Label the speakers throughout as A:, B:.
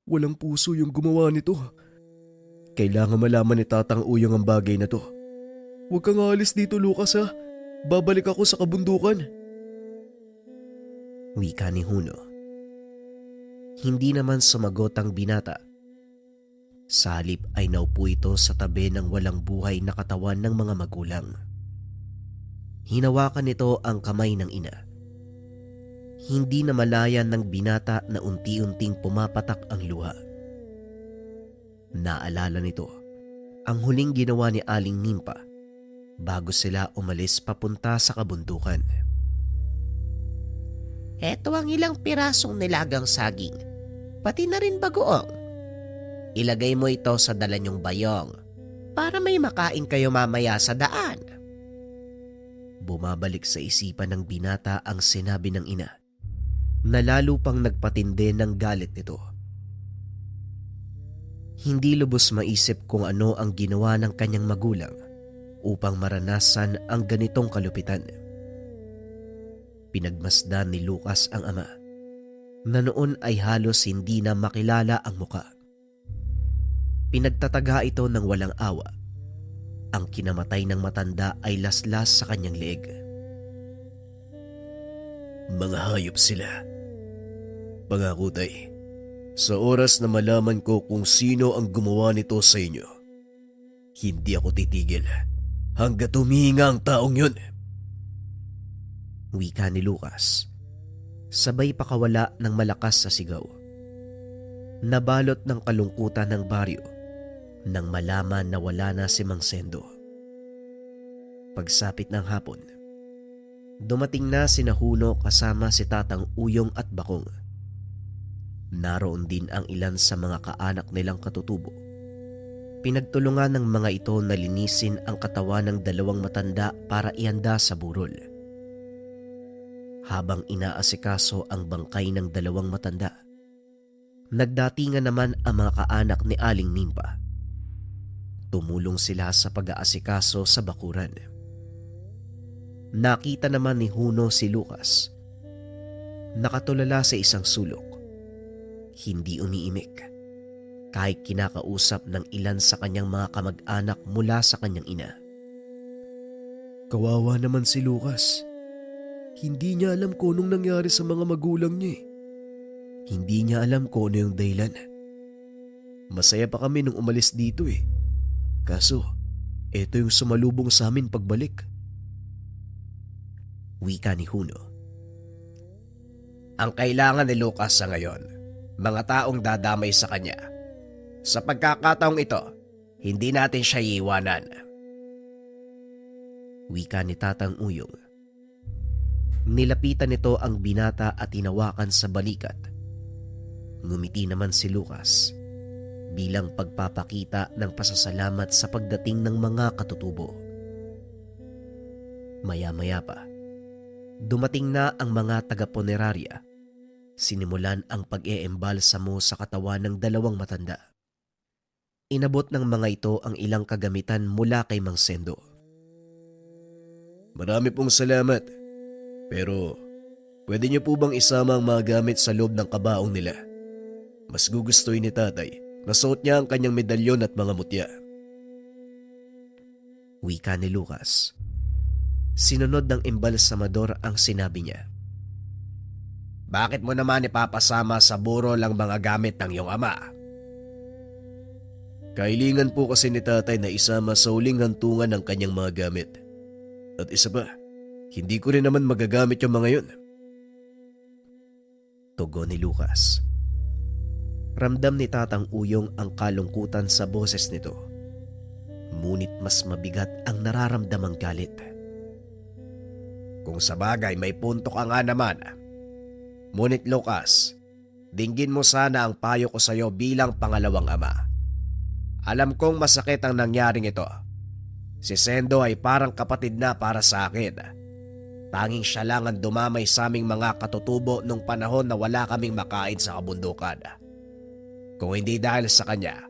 A: Walang puso yung gumawa nito. Kailangan malaman ni Tatang Uyong ang bagay na to. Huwag kang aalis dito, Lucas ha. Babalik ako sa kabundukan.
B: Wika ni Huno. Hindi naman sumagot ang binata. Sa halip ay naupo ito sa tabi ng walang buhay na katawan ng mga magulang. Hinawakan nito ang kamay ng ina. Hindi na malayan ng binata na unti-unting pumapatak ang luha. Naalala nito ang huling ginawa ni Aling Nimpa bago sila umalis papunta sa kabundukan. Heto ang ilang pirasong nilagang saging, pati na rin bagoong. Ilagay mo ito sa dala niyong bayong para may makain kayo mamaya sa daan. Bumabalik sa isipan ng binata ang sinabi ng ina, na lalo pang nagpatindi ng galit nito. Hindi lubos maisip kung ano ang ginawa ng kanyang magulang upang maranasan ang ganitong kalupitan. Pinagmasdan ni Lucas ang ama, na noon ay halos hindi na makilala ang muka. Pinagtataga ito ng walang awa. Ang kinamatay ng matanda ay laslas sa kanyang leeg.
A: Mga hayop sila. Pangako tay, sa oras na malaman ko kung sino ang gumawa nito sa inyo, hindi ako titigil hanggat humihinga ang taong yun.
B: Wika ni Lucas, sabay pakawala ng malakas sa sigaw. Nabalot ng kalungkutan ng baryo nang malaman na wala na si Mang Sendo. Pagsapit ng hapon, dumating na sina Huno kasama si Tatang Uyong at Bakong. Naroon din ang ilan sa mga kaanak nilang katutubo. Pinagtulungan ng mga ito na linisin ang katawan ng dalawang matanda para ihanda sa burol. Habang inaasikaso ang bangkay ng dalawang matanda, nagdatingan naman ang mga kaanak ni Aling Nimpa. Tumulong sila sa pag-aasikaso sa bakuran. Nakita naman ni Huno si Lucas. Nakatulala sa isang sulok. Hindi umiimik, kahit kinakausap ng ilan sa kanyang mga kamag-anak mula sa kanyang ina.
A: Kawawa naman si Lucas. Hindi niya alam kung anong nangyari sa mga magulang niya. Hindi niya alam kung ano yung dahilan. Masaya pa kami nung umalis dito eh. Kaso, eto yung sumalubong sa amin pagbalik.
B: Wika ni Huno.
C: Ang kailangan ni Lucas sa ngayon, mga taong dadamay sa kanya. Sa pagkakataong ito, hindi natin siya iiwanan.
B: Wika ni Tatang Uyong. Nilapitan nito ang binata at hinawakan sa balikat. Ngumiti naman si Lucas bilang pagpapakita ng pasasalamat sa pagdating ng mga katutubo. Maya-maya pa, dumating na ang mga taga-punerarya. Sinimulan ang pag-eembalsamo sa katawan ng dalawang matanda. Inabot ng mga ito ang ilang kagamitan mula kay Mang Sendo.
A: Marami pong salamat. Pero, pwede niyo po bang isama ang mga gamit sa loob ng kabaong nila? Mas gugustuhin ni tatay na suot niya ang kanyang medalyon at mga mutya.
B: Wika ni Lucas. Sinunod ng embalsamador ang sinabi niya.
C: Bakit mo naman ipapasama sa burol ang mga gamit ng iyong ama?
A: Kailingan po kasi ni tatay na isama sa huling hantungan ng kanyang mga gamit. At isa pa, hindi ko rin naman magagamit yung mga yun.
B: Tugon ni Lucas. Ramdam ni Tatang Uyong ang kalungkutan sa boses nito. Ngunit mas mabigat ang nararamdamang galit.
C: Kung sa bagay may punto ka nga naman. Ngunit Lucas, dinggin mo sana ang payo ko sa iyo bilang pangalawang ama. Alam kong masakit ang nangyaring ito. Si Sendo ay parang kapatid na para sa akin. Tanging siya lang ang dumamay sa aming mga katutubo nung panahon na wala kaming makain sa kabundukan. Kung hindi dahil sa kanya,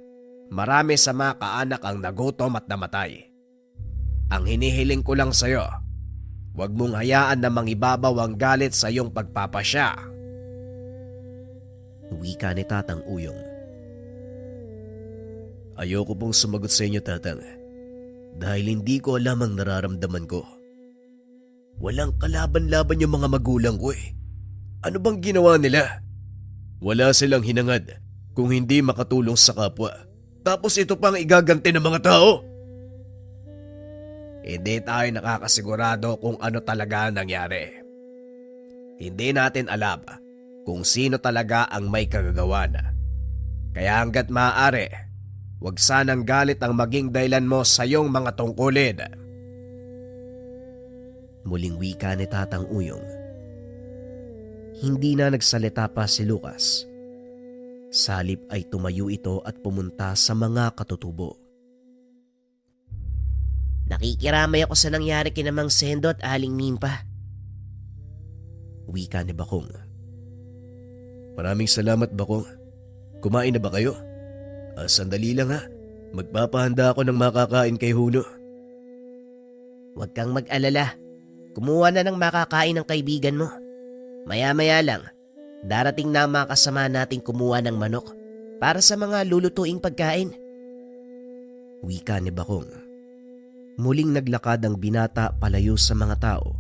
C: marami sa mga kaanak ang nagutom at namatay. Ang hinihiling ko lang sa iyo, huwag mong hayaan na mangibabaw ang galit sa iyong pagpapasya.
B: Wika ni Tatang Uyong.
A: Ayoko pong sumagot sa inyo, Tatang. Dahil hindi ko alam ang nararamdaman ko. Walang kalaban-laban yung mga magulang ko eh. Ano bang ginawa nila? Wala silang hinangad kung hindi makatulong sa kapwa. Tapos ito pang igaganti ng mga tao.
C: Hindi tayo nakakasigurado kung ano talaga ang nangyari. Hindi natin alam kung sino talaga ang may kagagawan. Kaya hanggat maaari, huwag sanang galit ang maging dahilan mo sa iyong mga tungkulin.
B: Muling wika ni Tatang Uyong. Hindi na nagsalita pa si Lucas. Salip ay tumayo ito at pumunta sa mga katutubo. Nakikiramay ako sa nangyari kina Mang Sendo at Aling Nimpa. Wika ni Bakong.
A: Maraming salamat, Bakong. Kumain na ba kayo? Sandali lang ha. Magpapahanda ako ng makakain kay Huno.
B: Huwag kang mag-alala. Kumuha na ng makakain ng kaibigan mo. Maya-maya lang, darating na ang mga kasama nating kumuha ng manok para sa mga lulutuing pagkain. Wika ni Bakong. Muling naglakad ang binata palayo sa mga tao.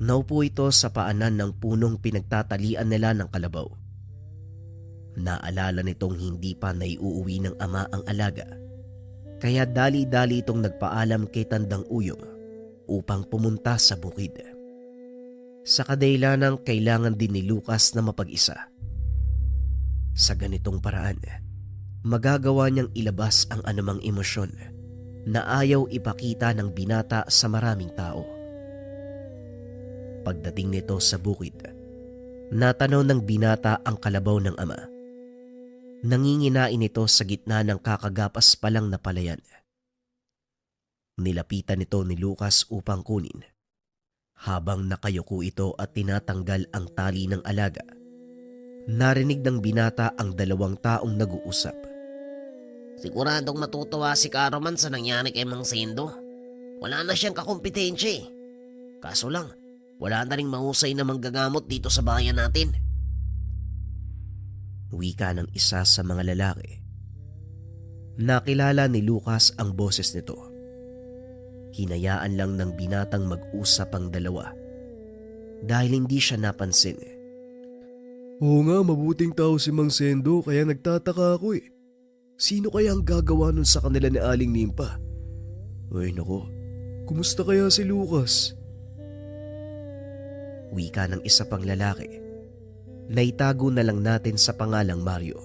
B: Naupo ito sa paanan ng punong pinagtatalian nila ng kalabaw. Naalala nitong hindi pa naiuuwi ng ama ang alaga, kaya dali-dali itong nagpaalam kay Tandang Uyong upang pumunta sa bukid. Sa kadahilanang kailangan din ni Lucas na mapag-isa. Sa ganitong paraan, magagawa niyang ilabas ang anumang emosyon na ayaw ipakita ng binata sa maraming tao. Pagdating nito sa bukid, natanaw ng binata ang kalabaw ng ama. Nanginginain ito sa gitna ng kakagapas pa lang na palayan. Nilapitan nito ni Lucas upang kunin. Habang nakayuko ito at tinatanggal ang tali ng alaga, narinig ng binata ang dalawang taong nag-uusap.
D: Siguradong matutuwa si Karoman sa nangyari kay Mang Sendo. Wala na siyang kakumpetensya eh. Kaso lang, wala na ring mahusay na manggagamot dito sa bayan natin.
B: Wika ng isa sa mga lalaki. Nakilala ni Lucas ang boses nito. Hinayaan lang ng binatang mag-usap ang dalawa dahil hindi siya napansin.
A: Oo nga, mabuting tao si Mang Sendo kaya nagtataka ako eh. Sino kaya ang gagawa nun sa kanila ni Aling Nimpa? Ay nako, kumusta kaya si Lucas?
B: Wika ng isa pang lalaki. Naitago na lang natin sa pangalang Mario.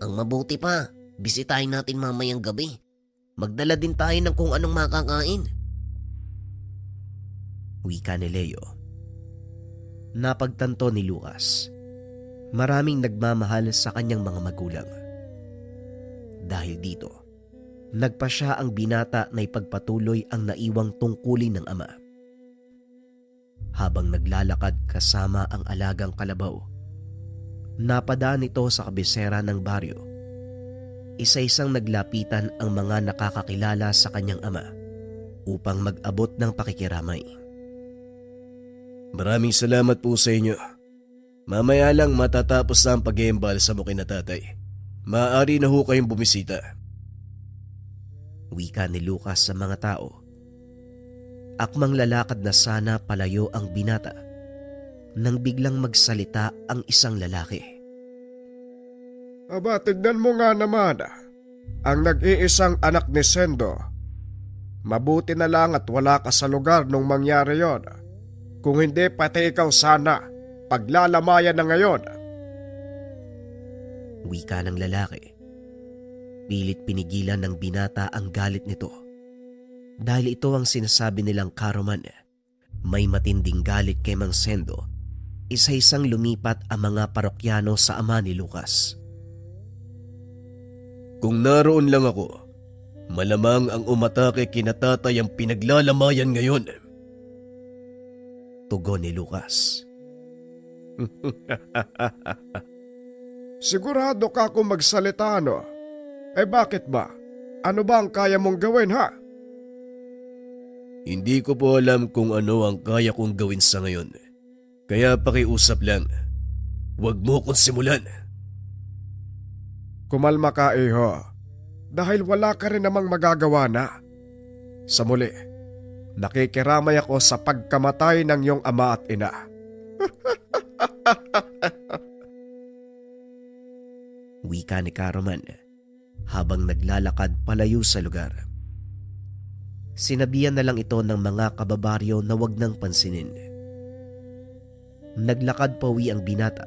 D: Ang mabuti pa, bisitahin natin mamayang gabi. Magdala din tayo ng kung anong makakain.
B: Wika ni Leo. Napagtanto ni Lucas. Maraming nagmamahal sa kanyang mga magulang. Dahil dito, nagpa siya ang binata na ipagpatuloy ang naiwang tungkulin ng ama. Habang naglalakad kasama ang alagang kalabaw, napadaan ito sa kabisera ng baryo. Isa-isang naglapitan ang mga nakakakilala sa kanyang ama upang mag-abot ng pakikiramay.
A: Maraming salamat po sa inyo. Mamaya lang matatapos na ang pag-iimbal sa mukin na tatay. Maaari na ho kayong bumisita.
B: Wika ni Lucas sa mga tao. Akmang lalakad na sana palayo ang binata nang biglang magsalita ang isang lalaki.
C: Aba, tignan mo nga naman. Ang nag-iisang anak ni Sendo. Mabuti na lang at wala ka sa lugar nung mangyari yon. Kung hindi, pati ikaw sana. Paglalamayan na ngayon.
B: Wika ng lalaki. Pilit pinigilan ng binata ang galit nito. Dahil ito ang sinasabi nilang Karoman. May matinding galit kay Mang Sendo. Isa-isang lumipat ang mga parokyano sa ama ni Lucas.
A: Kung naroon lang ako, malamang ang umatake kina tatay ang pinaglalamayan ngayon.
B: Tugon ni Lucas.
C: Sigurado ka kung magsalita, no? Eh bakit ba? Ano ba ang kaya mong gawin, ha?
A: Hindi ko po alam kung ano ang kaya kong gawin sa ngayon. Kaya pakiusap lang. Huwag mo kong simulan.
C: Kumalma ka, iho. dahil wala ka rin namang magagawa na. Sa muli, nakikiramay ako sa pagkamatay ng iyong ama at ina.
B: Wika ni Karaman habang naglalakad palayo sa lugar. Sinabihan na lang ito ng mga kababaryo na wag nang pansinin. Naglakad pauwi ang binata.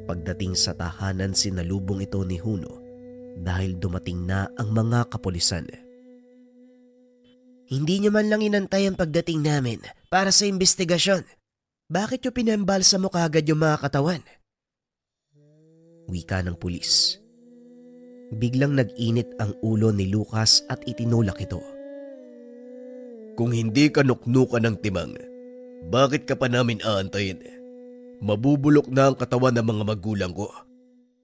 B: Pagdating sa tahanan, sinalubong ito ni Huno dahil dumating na ang mga kapulisan.
D: Hindi niyo man lang inantay ang pagdating namin para sa investigasyon. Bakit niyo pinambalsa mo kaagad yung mga katawan?
B: Wika ng pulis. Biglang nag-init ang ulo ni Lucas at itinulak ito.
A: Kung hindi ka nuknukan ng timang, bakit ka pa namin aantayin? Mabubulok na ang katawan ng mga magulang ko.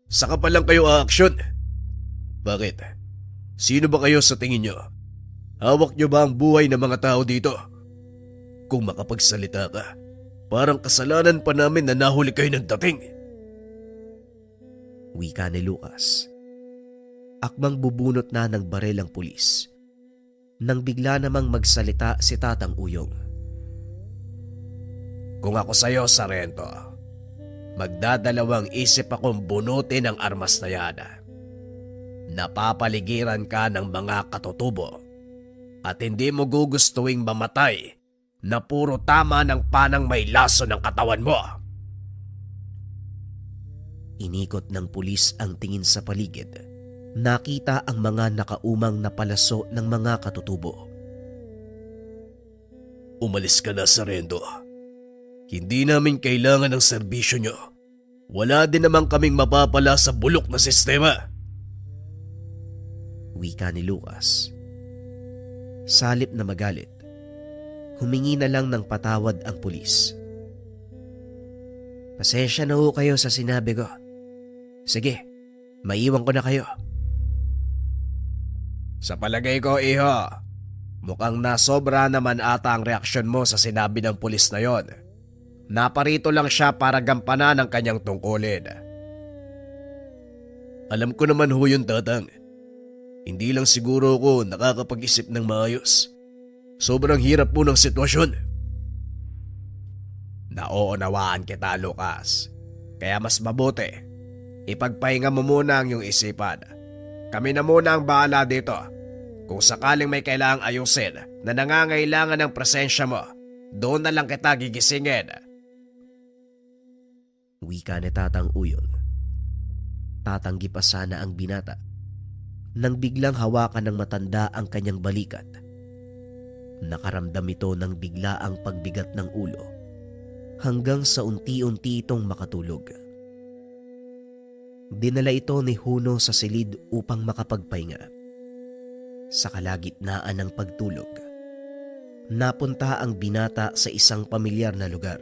A: Saka pa lang kayo aaksyon. Bakit? Sino ba kayo sa tingin nyo? Hawak nyo ba ang buhay ng mga tao dito? Kung makapagsalita ka, parang kasalanan pa namin na nahuli kayo ng dating.
B: Wika ni Lucas. Akmang bubunot na ng barel ang pulis nang bigla namang magsalita si Tatang Uyong.
C: Kung ako sa'yo, Sarento, magdadalawang isip akong bunutin ang armas na yan. Napapaligiran ka ng mga katutubo at hindi mo gugustuhing mamatay na puro tama ng panang may laso ng katawan mo.
B: Inikot ng pulis ang tingin sa paligid. Nakita ang mga nakaumang na palaso ng mga katutubo.
A: Umalis ka na, Sarento. Hindi namin kailangan ng serbisyo nyo. Wala din naman kaming mapapala sa bulok na sistema.
B: Wika ni Lucas. Salip na magalit, humingi na lang ng patawad ang pulis.
D: Pasensya na ho kayo sa sinabi ko. Sige, maiwan ko na kayo.
C: Sa palagay ko, iho, mukhang nasobra naman ata ang reaksyon mo sa sinabi ng pulis na yon. Naparito lang siya para gampanan ang kanyang tungkulin.
A: Alam ko naman ho yun, Tatang. Hindi lang siguro ako nakakapag-isip ng maayos. Sobrang hirap po ng sitwasyon.
C: Nauunawaan kita, Lucas. Kaya mas mabuti, ipagpahinga mo muna ang iyong isipan. Kami na muna ang bahala dito. Kung sakaling may kailangang ayusin na nangangailangan ng presensya mo, doon na lang kita gigisingin.
B: Wika ni Tatang Uyong. Tatanggi pa sana ang binata nang biglang hawakan ng matanda ang kanyang balikat. Nakaramdam ito ng biglaang pagbigat ng ulo hanggang sa unti-unti itong makatulog. Dinala ito ni Huno sa silid upang makapagpahinga. Sa kalagitnaan ng pagtulog, napunta ang binata sa isang pamilyar na lugar.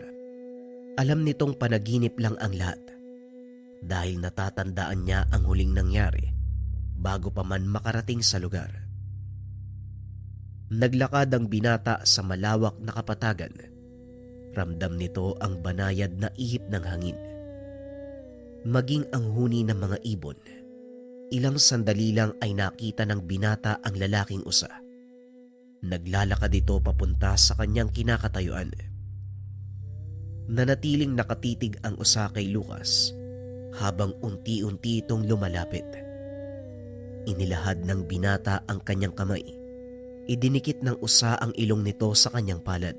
B: Alam nitong panaginip lang ang lahat dahil natatandaan niya ang huling nangyari bago pa man makarating sa lugar. Naglakad ang binata sa malawak na kapatagan. Ramdam nito ang banayad na ihip ng hangin. Maging ang huni ng mga ibon. Ilang sandali lang ay nakita ng binata ang lalaking usa. Naglalakad ito papunta sa kanyang kinakatayuan. Nanatiling nakatitig ang usa kay Lucas habang unti-unti itong lumalapit. Inilahad ng binata ang kanyang kamay. Idinikit ng usa ang ilong nito sa kanyang palad.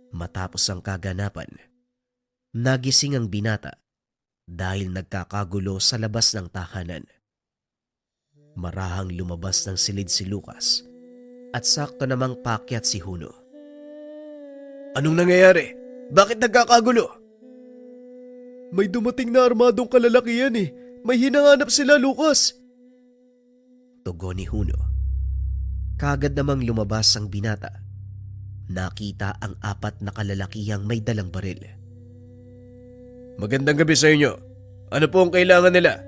B: Matapos ang kaganapan, nagising ang binata dahil nagkakagulo sa labas ng tahanan. Marahang lumabas ng silid si Lucas at sakto namang paakyat si Huno.
A: Anong nangyayari? Bakit nagkakagulo?
C: May dumating na armadong kalalakihan eh. May hinahanap sila, Lucas.
B: Tugon ni Huno. Kagad namang lumabas ang binata. Nakita ang 4 na kalalakihang may dalang baril.
A: Magandang gabi sa inyo. Ano po ang kailangan nila?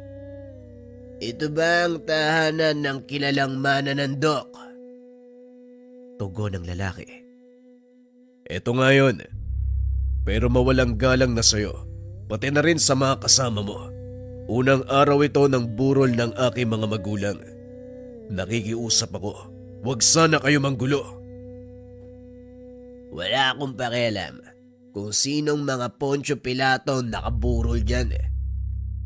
D: Ito ba ang tahanan ng kilalang mananandok?
B: Tugon ng lalaki.
A: Ito nga yun. Pero mawalang galang na sa'yo. Pati na rin sa mga kasama mo.
C: Unang araw ito ng burol ng aking mga magulang. Nakikiusap ako, huwag sana kayo manggulo.
D: Wala akong pakialam kung sinong mga Poncio Pilato nakaburol dyan.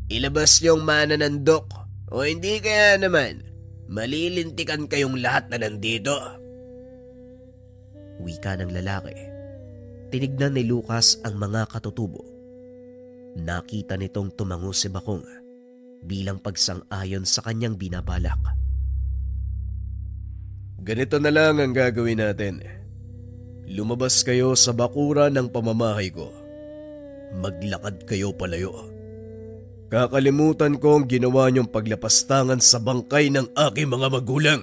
D: Ilabas yung mananandok o hindi kaya naman malilintikan kayong lahat na nandito.
B: Wika ng lalaki. Tinignan ni Lucas ang mga katutubo. Nakita nitong tumango si Bakong bilang pagsang-ayon sa kanyang binabalak.
C: Ganito na lang ang gagawin natin. Lumabas kayo sa bakuran ng pamamahay ko. Maglakad kayo palayo. Kakalimutan ko ang ginawa niyong paglapastangan sa bangkay ng aking mga magulang.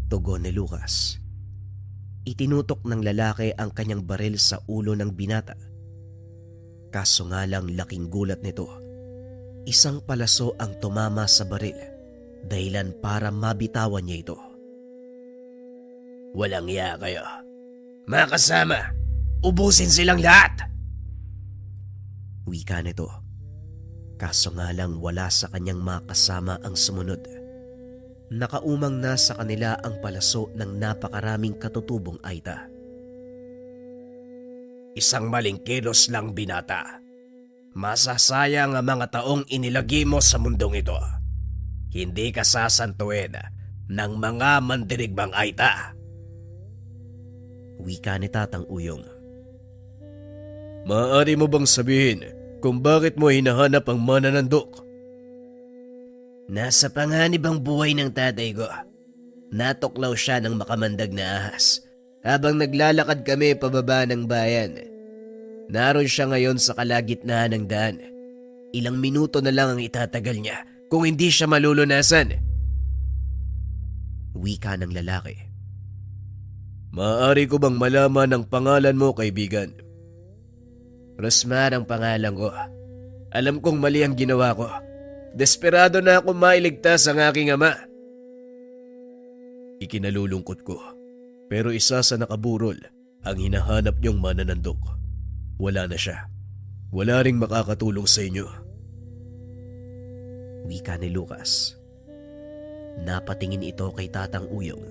B: Tugon ni Lucas. Itinutok ng lalaki ang kanyang baril sa ulo ng binata. Kaso nga lang laking gulat nito. Isang palaso ang tumama sa baril, dahilan para mabitawan niya ito.
D: Walang iya kayo. Mga kasama, ubusin silang lahat.
B: Wika nito. Kaso nga lang wala sa kanyang mga kasama ang sumunod. Nakaumang na sa kanila ang palaso ng napakaraming katutubong aita.
C: Isang maling kilos lang, binata. Masasayang ang mga taong inilagi mo sa mundong ito. Hindi ka sasantuin ng mga mandirigbang aita.
B: Wika ni Tatang Uyong.
C: Maaari mo bang sabihin kung bakit mo hinahanap ang mananandok?
D: Nasa panganib ang buhay ng tatay ko. Natuklaw siya ng makamandag na ahas habang naglalakad kami pababa ng bayan. Naroon siya ngayon sa kalagitnaan ng daan. Ilang minuto na lang ang itatagal niya kung hindi siya malulunasan.
B: Wika ng lalaki.
C: Maaari ko bang malaman ang pangalan mo, kaibigan?
D: Rosmar ang pangalan ko.
C: Alam kong mali ang ginawa ko. Desperado na ako mailigtas ang aking ama. Ikinalulungkot ko. Pero isa sa nakaburol ang hinahanap niyong mananandok. Wala na siya. Wala ring makakatulong sa inyo.
B: Wika ni Lucas. Napatingin ito kay Tatang Uyong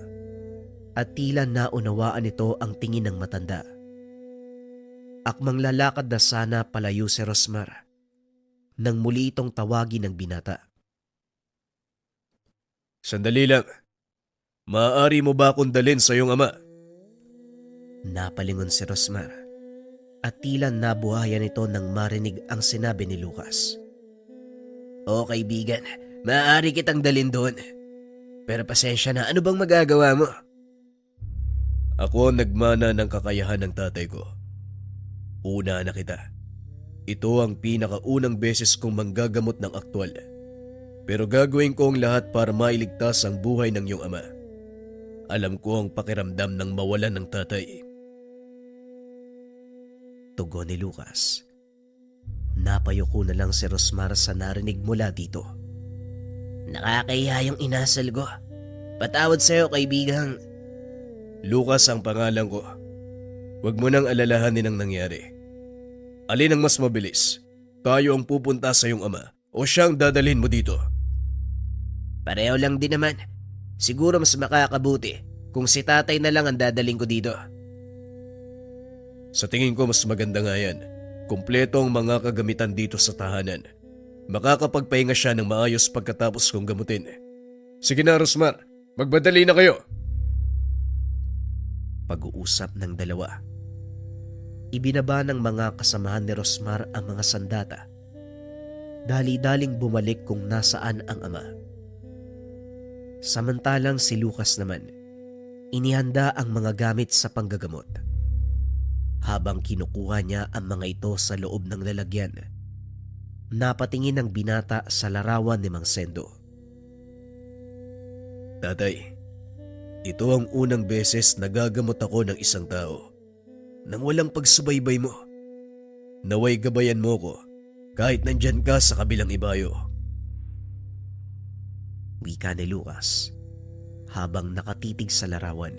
B: at tila naunawaan ito ang tingin ng matanda. Akmang lalakad na sana palayo si Rosmar nang muli itong tawagin ng binata.
C: Sandali lang. Maaari mo ba akong dalhin sa iyong ama?
B: Napalingon si Rosmar at tila nabuhayan ito nang marinig ang sinabi ni Lucas.
D: O kaibigan, maaari kitang dalhin doon. Pero pasensya na, ano bang magagawa mo?
C: Ako ang nagmana ng kakayahan ng tatay ko. Una na kita. Ito ang pinakaunang beses kong manggagamot ng aktwal. Pero gagawin ko ang lahat para mailigtas ang buhay ng iyong ama. Alam ko ang pakiramdam ng mawalan ng tatay.
B: Tugon ni Lucas. Napayuko na lang si Rosmar sa narinig mula dito.
D: Nakakahiya yung inasal ko. Patawad sa'yo, kaibigang.
C: Lucas ang pangalan ko. Huwag mo nang alalahanin ang nangyari. Alin ang mas mabilis? Tayo ang pupunta sa iyong ama o siyang dadalhin mo dito?
D: Pareho lang din naman. Siguro mas makakabuti kung si tatay na lang ang dadaling ko dito.
C: Sa tingin ko mas maganda nga yan. Kumpleto ang mga kagamitan dito sa tahanan. Makakapagpahinga siya ng maayos pagkatapos kong gamutin. Sige na, Rosmar. Magbadali na kayo.
B: Pag-uusap ng dalawa. Ibinaba ng mga kasamahan ni Rosmar ang mga sandata. Dali-daling bumalik kung nasaan ang ama. Samantalang si Lucas naman, inihanda ang mga gamit sa panggagamot. Habang kinukuha niya ang mga ito sa loob ng lalagyan, napatingin ang binata sa larawan ni Mang Sendo.
C: Tatay, ito ang unang beses na gagamot ako ng isang tao nang walang pagsubaybay mo. Naway gabayan mo ko kahit nandyan ka sa kabilang ibayo.
B: Wika ni Lucas habang nakatitig sa larawan.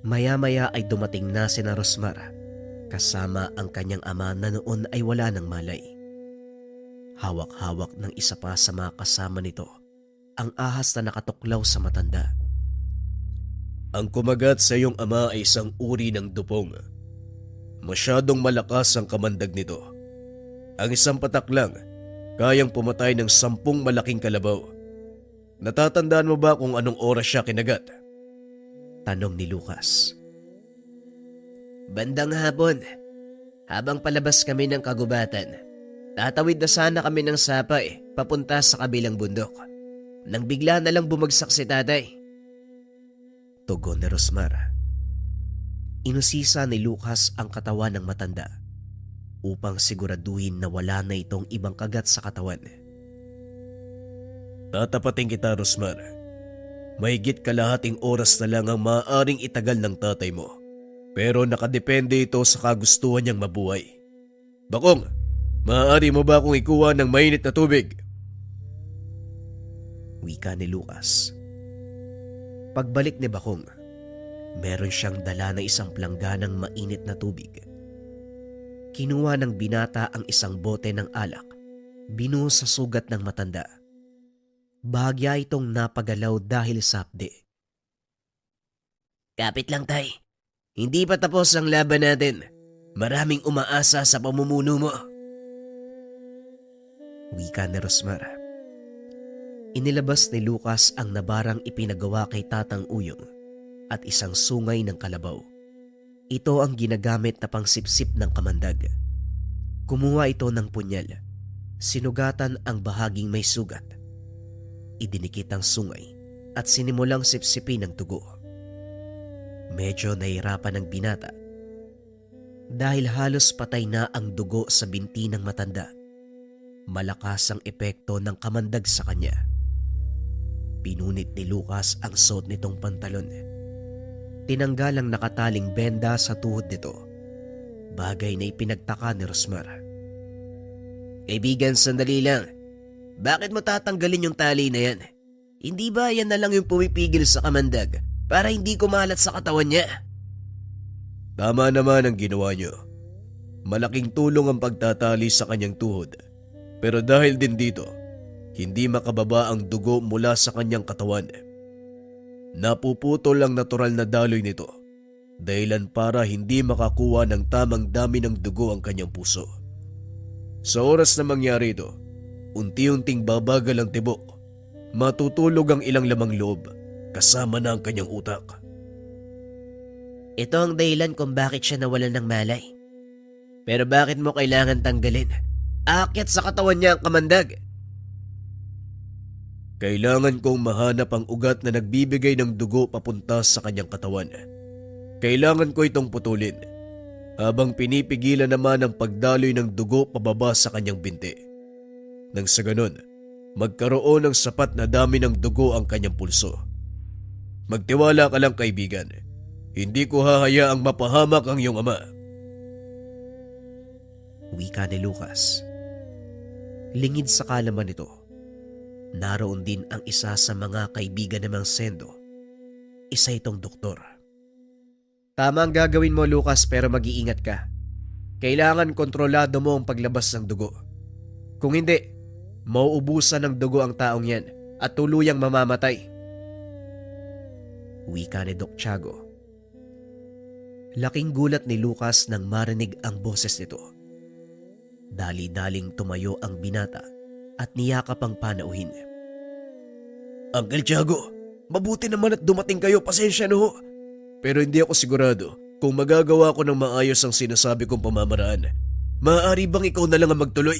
B: Maya-maya ay dumating na sina Rosmar kasama ang kanyang ama na noon ay wala ng malay. Hawak-hawak ng isa pa sa mga kasama nito ang ahas na nakatuklaw sa matanda.
A: Ang kumagat sa iyong ama ay isang uri ng dupong. Masyadong malakas ang kamandag nito. Ang isang patak lang, kayang pumatay ng 10 malaking kalabaw. Natatandaan mo ba kung anong oras siya kinagat?
B: Tanong ni Lucas.
D: Bandang hapon, habang palabas kami ng kagubatan, tatawid na sana kami ng sapay papunta sa kabilang bundok. Nang bigla na lang bumagsak si tatay.
B: Tugon ni Rosmar. Inusisa ni Lucas ang katawan ng matanda upang siguraduhin na wala na itong ibang kagat sa katawan.
A: Tatapatin kita, Rosmar. Mahigit kalahating oras na lang ang maaaring itagal ng tatay mo. Pero nakadepende ito sa kagustuhan niyang mabuhay. Bakong, maaari mo ba akong ikuha ng mainit na tubig?
B: Wika ni Lucas. Pagbalik ni Bakong, meron siyang dala na isang plangganang mainit na tubig. Kinuha ng binata ang isang bote ng alak, binuhos sa sugat ng matanda. Bahagya itong napagalaw dahil sa hapde.
D: Kapit lang tay, hindi pa tapos ang laban natin. Maraming umaasa sa pamumuno mo.
B: Wika ni Rosmar. Inilabas ni Lucas ang nabarang ipinagawa kay Tatang Uyong at isang sungay ng kalabaw. Ito ang ginagamit na pangsipsip ng kamandag. Kumuha ito ng punyal. Sinugatan ang bahaging may sugat. Idinikit ang sungay at sinimulang sipsipin ng dugo. Medyo nahirapan ang binata dahil halos patay na ang dugo sa binti ng matanda. Malakas ang epekto ng kamandag sa kanya. Pinunit ni Lucas ang suot nitong pantalon. Tinanggal ang nakataling benda sa tuhod nito, bagay na ipinagtaka ni Rosmar.
D: Kaibigan, sandali lang. Bakit mo tatanggalin yung tali na yan? Hindi ba yan na lang yung pumipigil sa kamandag para hindi kumalat sa katawan niya?
A: Tama naman ang ginawa niyo. Malaking tulong ang pagtatali sa kanyang tuhod. Pero dahil din dito, hindi makababa ang dugo mula sa kanyang katawan. Napuputol ang natural na daloy nito, dahilan para hindi makakuha ng tamang dami ng dugo ang kanyang puso. Sa oras na mangyari ito, unti-unting babagal ang tibok. Matutulog ang ilang lamang loob, kasama na ang kanyang utak.
D: Ito ang dahilan kung bakit siya nawalan ng malay. Pero bakit mo kailangan tanggalin? Aakyat sa katawan niya ang kamandag.
A: Kailangan kong mahanap ang ugat na nagbibigay ng dugo papunta sa kanyang katawan. Kailangan ko itong putulin, habang pinipigilan naman ang pagdaloy ng dugo pababa sa kanyang binti. Nang sa ganun, magkaroon ng sapat na dami ng dugo ang kanyang pulso. Magtiwala ka lang, kaibigan. Hindi ko hahayaang mapahamak ang iyong ama.
B: Wika ni Lucas. Lingid sa kalaman nito, naroon din ang isa sa mga kaibigan ng Mang Sendo. Isa itong doktor.
C: Tama ang gagawin mo, Lucas, pero mag-iingat ka. Kailangan kontrolado mo ang paglabas ng dugo. Kung hindi, mauubusan ng dugo ang taong yan at tuluyang mamamatay.
B: Wika ni Doc Tiago. Laking gulat ni Lucas nang marinig ang boses nito. Dali-daling tumayo ang binata at niyakap ang panauhin.
A: Uncle Tiago, mabuti naman at dumating kayo, pasensya na ho. Pero hindi ako sigurado kung magagawa ko ng maayos ang sinasabi kong pamamaraan. Maaari bang ikaw na lang ang magtuloy?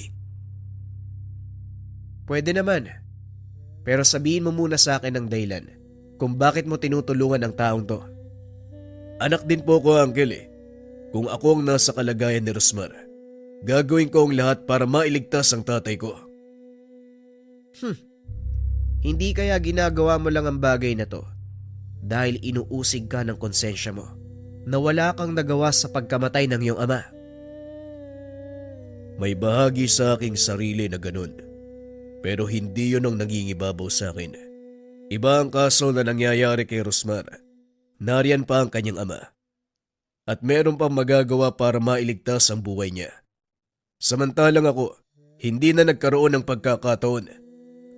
C: Pwede naman. Pero sabihin mo muna sa akin ang dahilan kung bakit mo tinutulungan ang taong to.
A: Anak din po ko, Uncle eh. Kung ako ang nasa kalagayan ni Rosmar, gagawin ko ang lahat para mailigtas ang tatay ko.
C: Hindi kaya ginagawa mo lang ang bagay na to dahil inuusig ka ng konsensya mo na wala kang nagawa sa pagkamatay ng iyong ama.
A: May bahagi sa aking sarili na ganun. Pero hindi yun ang nangingibabaw sa akin. Iba ang kaso na nangyayari kay Rosmar. Nariyan pa ang kanyang ama.
C: at meron pang magagawa para mailigtas ang buhay niya. Samantalang ako, hindi na nagkaroon ng pagkakataon.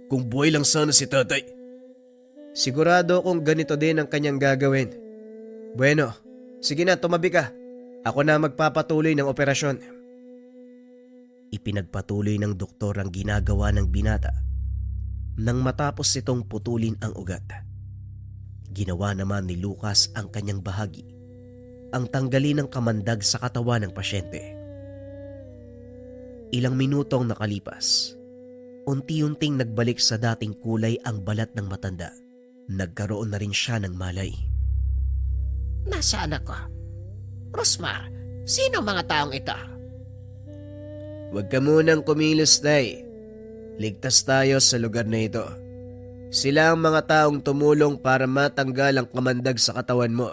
C: Kung buhay lang sana si tatay.
A: Sigurado akong ganito din ang kanyang gagawin. Bueno, sige na, tumabi ka. Ako na magpapatuloy ng operasyon.
B: Ipinagpatuloy ng doktor ang ginagawa ng binata. Nang matapos itong putulin ang ugat, ginawa naman ni Lucas ang kanyang bahagi, ang tanggalin ng kamandag sa katawan ng pasyente. Ilang minutong nakalipas, unti-unting nagbalik sa dating kulay ang balat ng matanda. Nagkaroon na rin siya ng malay.
D: Nasaan ako? Rosmar, sino ang mga taong ito?
C: Huwag ka munang kumilos, Tay. Ligtas tayo sa lugar na ito. Sila ang mga taong tumulong para matanggal ang kamandag sa katawan mo.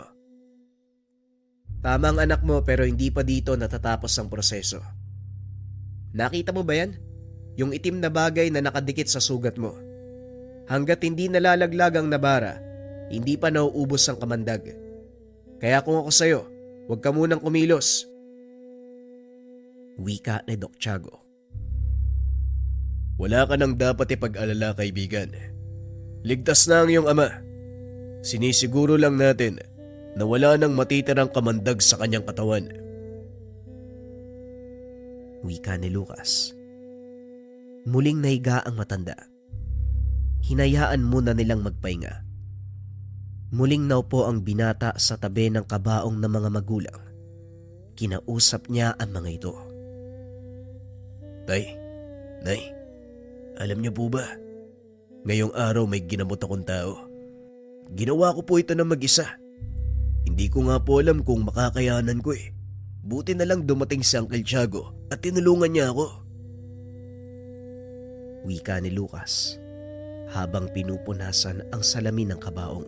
A: Tama ang anak mo pero hindi pa dito natatapos ang proseso. Nakita mo ba yan? Yung itim na bagay na nakadikit sa sugat mo. Hanggat hindi nalalaglag ang nabara, hindi pa nauubos ang kamandag. Kaya kung ako sa'yo, huwag ka munang kumilos.
B: Wika ni Doc Tiago.
C: Wala ka nang dapat ipag-alala, kaibigan. Ligtas na ang iyong ama. Sinisiguro lang natin na wala nang matitirang kamandag sa kanyang katawan.
B: Wika ni Lucas. Muling nahiga ang matanda. Hinayaan muna nilang magpahinga. Muling naupo ang binata sa tabi ng kabaong ng mga magulang. Kinausap niya ang mga ito.
C: Tay, Nay, alam niyo po ba? Ngayong araw may ginamot akong tao. Ginawa ko po ito ng mag-isa. Hindi ko nga po alam kung makakayanan ko eh. Buti na lang dumating si Uncle Tiago at tinulungan niya ako.
B: Wika ni Lucas habang pinupunasan ang salamin ng kabaong.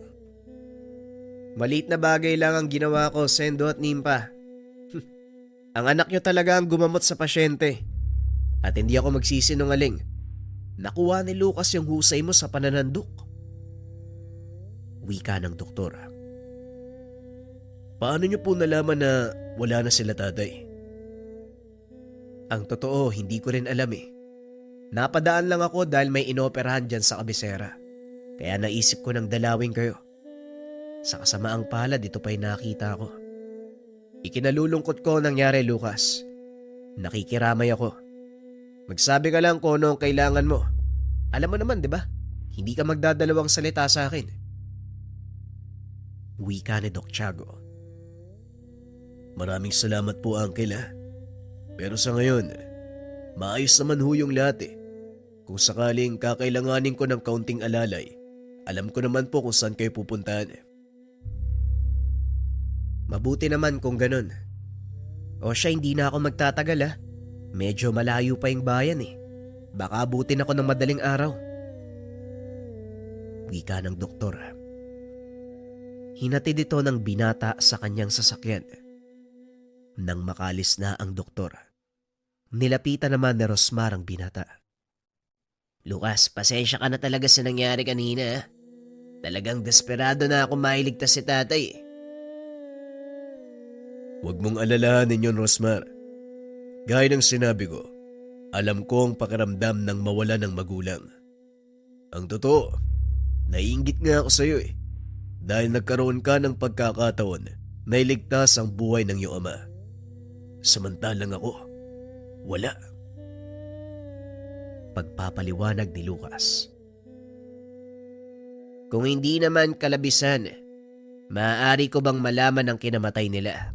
A: Maliit na bagay lang ang ginawa ko, Sendo at Nimpa. Ang anak nyo talaga ang gumamot sa pasyente. At hindi ako magsisinungaling. Nakuha ni Lucas yung husay mo sa pananandok.
B: Wika ng doktor.
C: Paano niyo po nalaman na wala na sila, tatay?
A: Ang totoo, hindi ko rin alam eh. Napadaan lang ako dahil may inoperahan dyan sa kabisera. Kaya naisip ko nang dalawin kayo. Sa kasamaang palad, ito pa'y nakita ko. Ikinalulungkot ko ang nangyari, Lucas. Nakikiramay ako. Magsabi ka lang kung ano ang kailangan mo. Alam mo naman, di ba? Hindi ka magdadalawang salita sa akin.
B: Wika ni Doc Tiago.
C: Maraming salamat po, Uncle ha. Pero sa ngayon, maayos naman ho yung lahat eh. Kung sakaling kakailanganin ko ng kaunting alalay, alam ko naman po kung saan kayo pupuntahan.
A: Mabuti naman kung ganun. O siya, hindi na ako magtatagal ha. Medyo malayo pa yung bayan eh. Baka abutin ako ng madaling araw.
B: Wika ng doktor. Hinatid ito ng binata sa kanyang sasakyan. Nang makalis na ang doktor, nilapitan naman ni Rosmar ang binata.
D: Lucas, pasensya ka na talaga sa nangyari kanina. Talagang desperado na ako mailigtas si tatay.
C: Huwag mong alalahanin yun, Rosmar. Gaya ng sinabi ko, alam ko ang pakiramdam ng mawala ng magulang. Ang totoo, naiinggit nga ako sa iyo eh. Dahil nagkaroon ka ng pagkakataon na iligtas ang buhay ng iyong ama. Samantalang ako, wala.
B: Pagpapaliwanag ni Lucas.
D: Kung hindi naman kalabisan, maaari ko bang malaman ang kinamatay nila?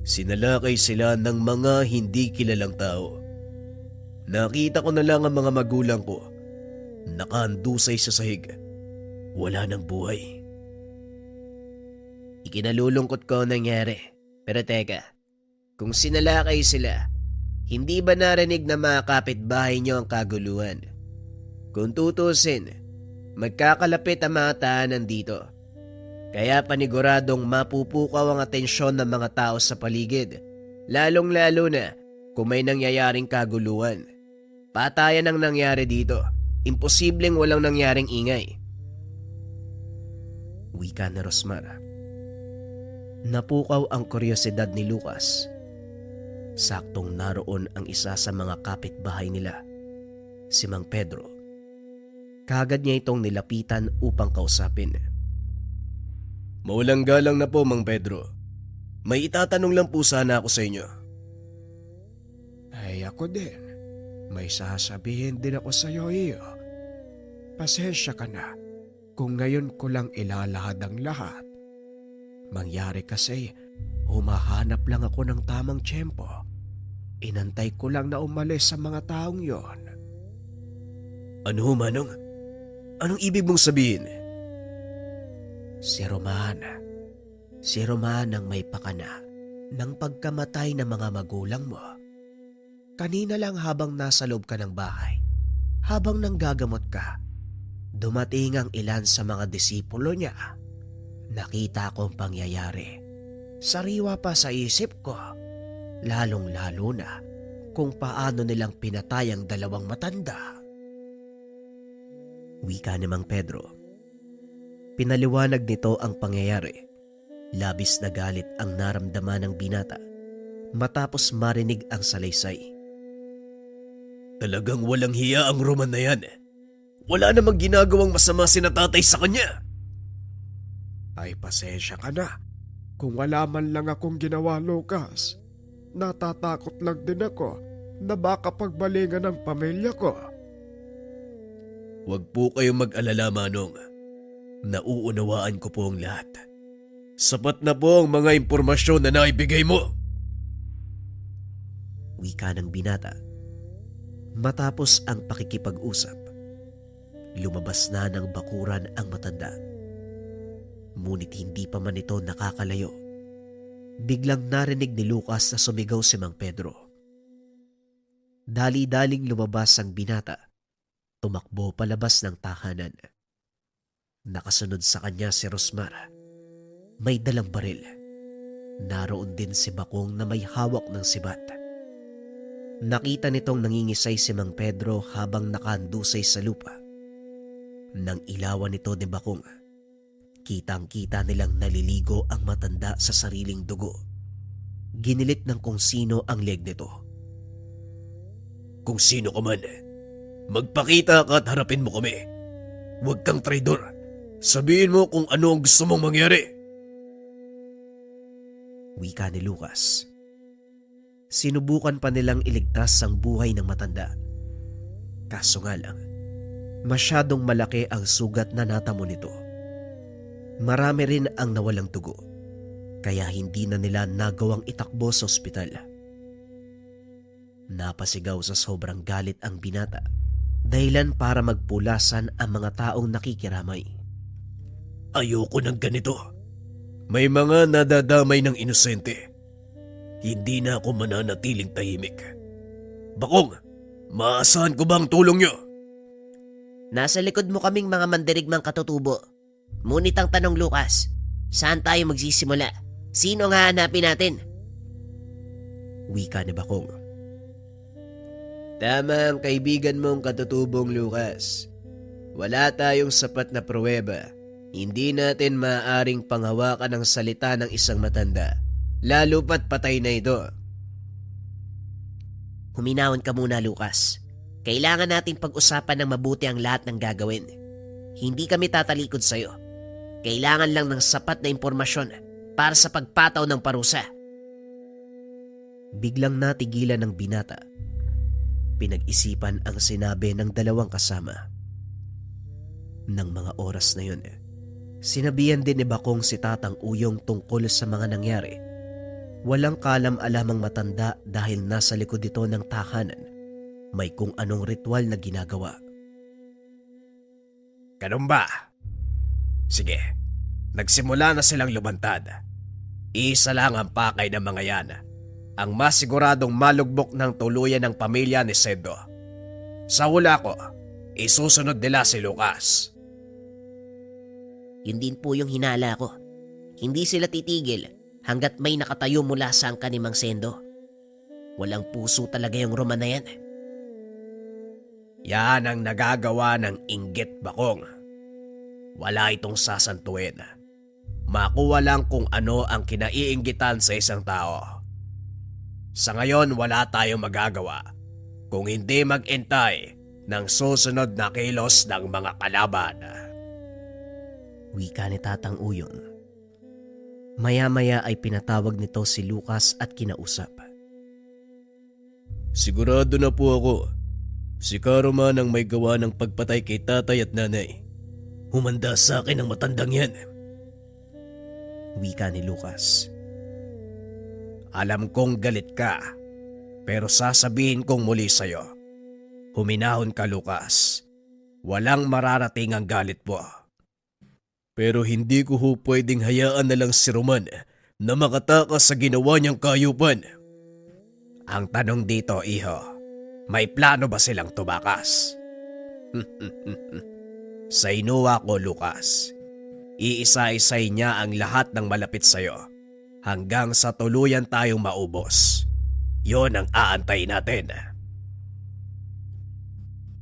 C: Sinalakay sila ng mga hindi kilalang tao. Nakita ko na lang ang mga magulang ko. Nakahandusay sa sahig. Wala ng buhay.
D: Ikinalulungkot ko ang nangyari. Pero teka, kung sinalakay sila, hindi ba narinig na mga kapitbahay niyo ang kaguluhan? Kung tutusin, magkakalapit ang mga tahanan dito. Kaya paniguradong mapupukaw ang atensyon ng mga tao sa paligid, lalong-lalo na kung may nangyayaring kaguluhan. Patayan ang nangyari dito. Imposibleng walang nangyaring ingay.
B: Wika ni Rosmar. Napukaw ang kuryosidad ni Lucas. Saktong naroon ang isa sa mga kapitbahay nila, si Mang Pedro. Kaagad niya itong nilapitan upang kausapin.
A: Maulang galang na po, Mang Pedro. May itatanong lang po sana ako sa inyo.
C: Ay ako din. May sasabihin din ako sa iyo, iyo. Pasensya ka na kung ngayon ko lang ilalahad ang lahat. Mangyari kasi, humahanap lang ako ng tamang tiyempo. Inantay ko lang na umalis sa mga taong yon.
A: Ano ho, Manong? Anong ibig mong sabihin?
B: Si Roman ang may pakana ng pagkamatay ng mga magulang mo. Kanina lang habang nasa loob ka ng bahay, habang nanggagamot ka, dumating ang ilan sa mga disipulo niya. Nakita kong pangyayari. Sariwa pa sa isip ko, lalong-lalo na kung paano nilang pinatay ang dalawang matanda. Wika ni Mang Pedro. Pinaliwanag nito ang pangyayari. Labis na galit ang naramdaman ng binata matapos marinig ang salaysay.
A: Talagang walang hiya ang Roman na yan. Wala namang ginagawang masama si tatay sa kanya.
C: Ay pasensya ka na. Kung wala man lang akong ginawa, Lucas, natatakot lang din ako na baka pagbalingan ng pamilya ko.
A: Huwag po kayong mag-alala, Manong. Nauunawaan ko po ang lahat. Sapat na po ang mga impormasyon na naibigay mo.
B: Wika ng binata. Matapos ang pakikipag-usap, lumabas na ng bakuran ang matanda. Ngunit hindi pa man ito nakakalayo. Biglang narinig ni Lucas na sumigaw si Mang Pedro. Dali-daling lumabas ang binata. Tumakbo palabas ng tahanan. Nakasunod sa kanya si Rosmar. May dalang baril. Naroon din si Bakong na may hawak ng sibat. Nakita nitong nangingisay si Mang Pedro habang nakahandusay sa lupa. Nang ilawan nito ni Bakong, kitang-kita nilang naliligo ang matanda sa sariling dugo. Ginilit ng kung sino ang leg nito.
A: Kung sino ka man, magpakita ka at harapin mo kami. Huwag kang traidor. Sabihin mo kung ano ang gusto mong mangyari.
B: Wika ni Lucas. Sinubukan pa nilang iligtas ang buhay ng matanda. Kaso nga lang, masyadong malaki ang sugat na natamo nito. Marami rin ang nawalang dugo, kaya hindi na nila nagawang itakbo sa ospital. Napasigaw sa sobrang galit ang binata, dahilan para magpulasan ang mga taong nakikiramay.
A: Ayoko ng ganito. May mga nadadamay ng inosente. Hindi na ako mananatiling tahimik. Bakong, maasahan ko ba ang tulong nyo?
D: Nasa likod mo kaming mga mandirigmang katutubo. Ngunit ang tanong, Lucas, saan tayo magsisimula? Sino ang hahanapin natin?
B: Wika ni Bakong.
A: Tama ang kaibigan mong katutubong, Lucas. Wala tayong sapat na pruweba. Hindi natin maaaring panghawakan ang salita ng isang matanda, lalo pat patay na ito.
D: Huminahon ka muna, Lucas. Kailangan natin pag-usapan ng mabuti ang lahat ng gagawin. Hindi kami tatalikod sa'yo. Kailangan lang ng sapat na impormasyon para sa pagpataw ng parusa.
B: Biglang natigilan ng binata. Pinag-isipan ang sinabi ng dalawang kasama. Nang mga oras na yun, sinabihan din ni Bakong si Tatang Uyong tungkol sa mga nangyari. Walang kalam-alamang matanda dahil nasa likod ito ng tahanan. May kung anong ritual na ginagawa.
C: Ganun ba? Sige, nagsimula na silang lumantad. Isa lang ang pakay ng mga yan. Ang masiguradong malugbok ng tuluyan ng pamilya ni Sendo. Sa hula ko, isusunod nila si Lucas.
D: Yun din po yung hinala ko. Hindi sila titigil hanggat may nakatayo mula sa angka ni Mang Sendo. Walang puso talaga yung Roman na yan.
C: Yan ang nagagawa ng inggit, Bakong. Wala itong sasantuin. makuha lang kung ano ang kinaiinggitan sa isang tao. Sa ngayon wala tayong magagawa kung hindi mag-intay ng susunod na kilos ng mga kalaban.
B: Wika ni Tatang Uyong. Maya-maya ay pinatawag nito si Lucas at kinausap.
A: Sigurado na po ako. Si Caroman ang may gawa ng pagpatay kay tatay at nanay. Humanda sa akin ang matandang yan.
B: Wika ni Lucas.
C: Alam kong galit ka, pero sasabihin kong muli sa'yo. Huminahon ka, Lucas. Walang mararating ang galit mo.
A: Pero hindi ko ho pwedeng hayaan na lang si Roman na makatakas sa ginawa niyang kayupan.
C: Ang tanong dito, iho, may plano ba silang tumakas? Sa inuwa ko, Lucas, iisa-isay niya ang lahat ng malapit sa'yo hanggang sa tuluyan tayong maubos. Yon ang aantay natin.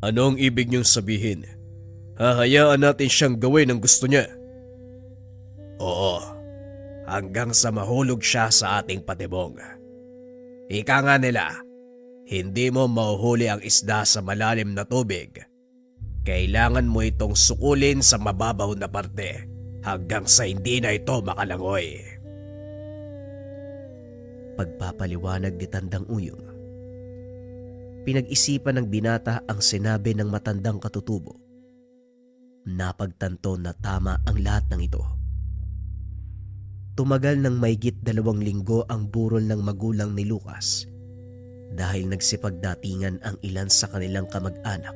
A: Anong ibig niyong sabihin? Hahayaan natin siyang gawin ang gusto niya.
C: Oo, hanggang sa mahulog siya sa ating patibong. Ika nga nila, hindi mo mahuhuli ang isda sa malalim na tubig. Kailangan mo itong sukulin sa mababaw na parte hanggang sa hindi na ito makalangoy.
B: Pagpapaliwanag ni Tandang Uyong. Pinag-isipan ng binata ang sinabi ng matandang katutubo. Napagtanto na tama ang lahat ng ito. Tumagal ng mahigit 2 linggo ang burol ng magulang ni Lucas dahil nagsipagdatingan ang ilan sa kanilang kamag-anak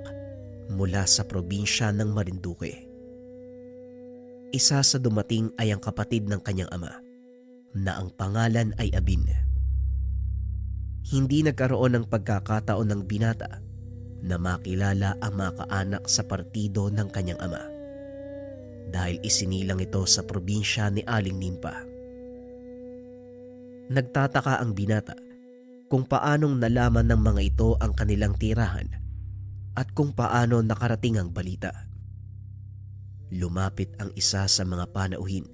B: mula sa probinsya ng Marinduque. Isa sa dumating ay ang kapatid ng kanyang ama na ang pangalan ay Abin. Hindi nagkaroon ng pagkakataon ng binata na makilala ang mga kaanak sa partido ng kanyang ama dahil isinilang ito sa probinsya ni Aling Nimpa. Nagtataka ang binata kung paanong nalaman ng mga ito ang kanilang tirahan at kung paano nakarating ang balita. Lumapit ang isa sa mga panauhin.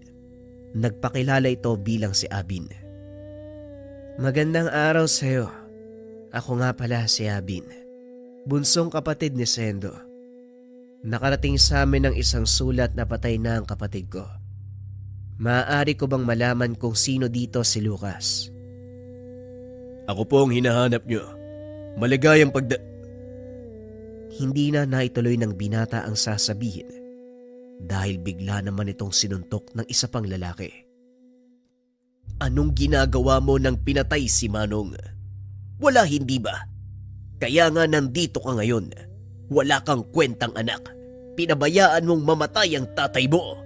B: Nagpakilala ito bilang si Abin. Magandang araw sa iyo. Ako nga pala si Abin, bunsong kapatid ni Sendo. Nakarating sa amin ng isang sulat na patay na ang kapatid ko. Maaari ko bang malaman kung sino dito si Lucas?
A: Ako po ang hinahanap niyo. Maligayang
B: Hindi na naituloy ng binata ang sasabihin dahil bigla naman itong sinuntok ng isa pang lalaki.
C: Anong ginagawa mo nang pinatay si Manong? Wala hindi ba? Kaya nga nandito ka ngayon. Wala kang kwentang anak. Pinabayaan mong mamatay ang tatay mo.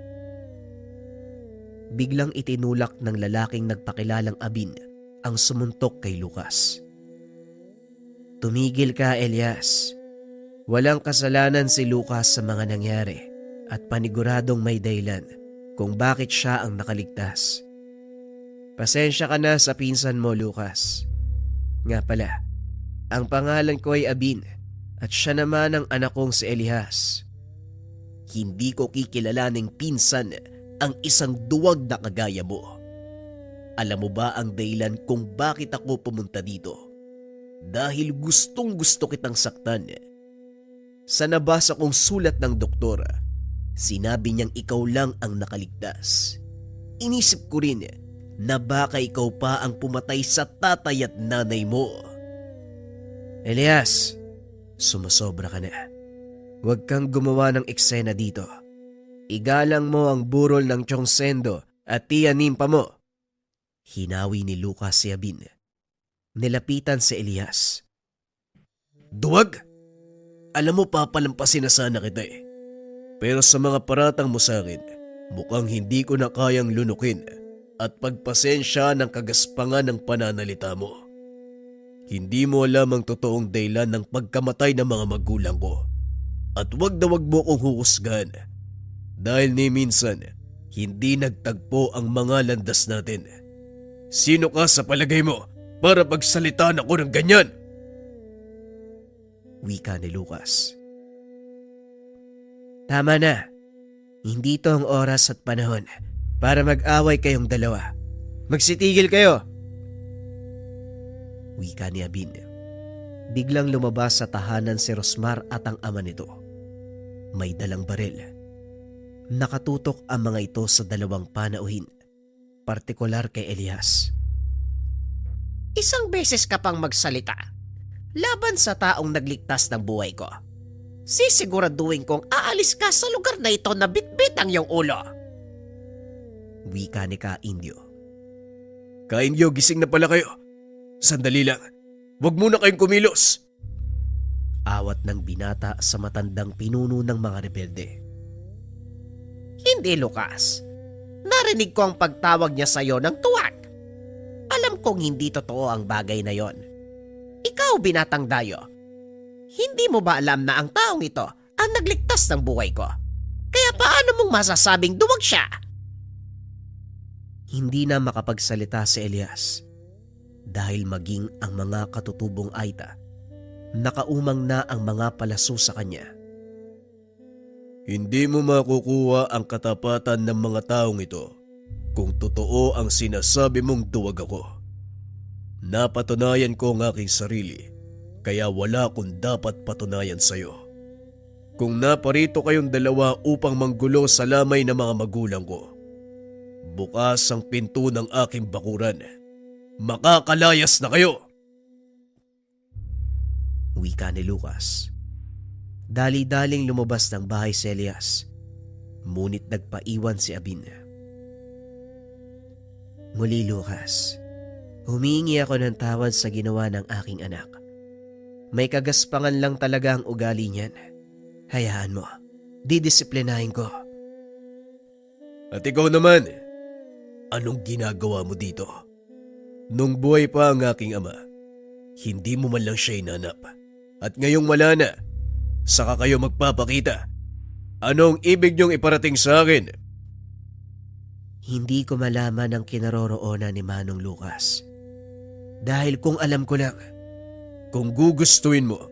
B: Biglang itinulak ng lalaking nagpakilalang Abin ang sumuntok kay Lucas. Tumigil ka, Elias. Walang kasalanan si Lucas sa mga nangyari at paniguradong may dahilan kung bakit siya ang nakaligtas. Pasensya ka na sa pinsan mo, Lucas. Nga pala, ang pangalan ko ay Abin at siya naman ang anak kong si Elias.
C: Hindi ko kikilalaning pinsan ang isang duwag na kagaya mo. Alam mo ba ang dahilan kung bakit ako pumunta dito? Dahil gustong gusto kitang saktan. Sa nabasa kong sulat ng doktora, sinabi niyang ikaw lang ang nakaligtas. Inisip ko rin na baka ikaw pa ang pumatay sa tatay at nanay mo.
B: Elias, sumusobra ka na. Huwag kang gumawa ng eksena dito. Igalang mo ang burol ng Chong Sendo at Tia Nimpa mo. Hinawi ni Lucas si Abin. Nilapitan si Elias.
A: Duwag? Alam mo papalampasin na sana kita eh. Pero sa mga paratang mo sa akin, mukhang hindi ko na kayang lunukin at pagpasensya ng kagaspangan ng pananalita mo. Hindi mo alam ang totoong dahilan ng pagkamatay ng mga magulang ko. At wag na wag mo kong huhusgahan. Dahil ni minsan, hindi nagtagpo ang mga landas natin. Sino ka sa palagay mo para pagsalitaan ako ng ganyan?
B: Wika ni Lucas. Tama na. Hindi to ang oras at panahon
A: para mag-away kayong dalawa. Magsitigil kayo!
B: Wika ni Abin. Biglang lumabas sa tahanan si Rosmar at ang ama nito. May dalang baril. Nakatutok ang mga ito sa dalawang panauhin, partikular kay Elias.
D: Isang beses ka pang magsalita laban sa taong nagligtas ng buhay ko. Sisiguraduhin kong aalis ka sa lugar na ito na bitbit ang iyong ulo.
B: Wika ni Ka-Indio.
A: Ka-Indio, gising na pala kayo. Sandali lang. Huwag muna kayong kumilos.
B: Awat ng binata sa matandang pinuno ng mga rebelde.
D: Hindi, Lucas. Narinig ko ang pagtawag niya sa iyo ng tuwag. Alam kong hindi totoo ang bagay na yon. Ikaw, binatang dayo. Hindi mo ba alam na ang taong ito ang nagligtas ng buhay ko? Kaya paano mong masasabing duwag siya?
B: Hindi na makapagsalita si Elias dahil maging ang mga katutubong Aita, nakaumang na ang mga palaso sa kanya.
A: Hindi mo makukuha ang katapatan ng mga taong ito kung totoo ang sinasabi mong duwag ako. Napatunayan ko ang aking sarili, kaya wala akong dapat patunayan sa'yo. Kung naparito kayong dalawa upang manggulo sa lamay ng mga magulang ko, bukas ang pinto ng aking bakuran. Makakalayas na kayo!
B: Wika ni Lucas. Dali-daling lumabas ng bahay si Elias, ngunit nagpaiwan si Abin. Muli, Lucas, humingi ako ng tawad sa ginawa ng aking anak. May kagaspangan lang talaga ang ugali niyan. Hayaan mo, didisiplinahin ko.
A: At ikaw naman, anong ginagawa mo dito? Nung buhay pa ang aking ama, hindi mo man lang siya inanap. At ngayong wala na, saka kayo magpapakita. Anong ibig niyong iparating sa akin?
B: Hindi ko malaman ang kinaroroonan ni Manong Lucas. Dahil kung alam ko lang,
A: Kung gugustuhin mo,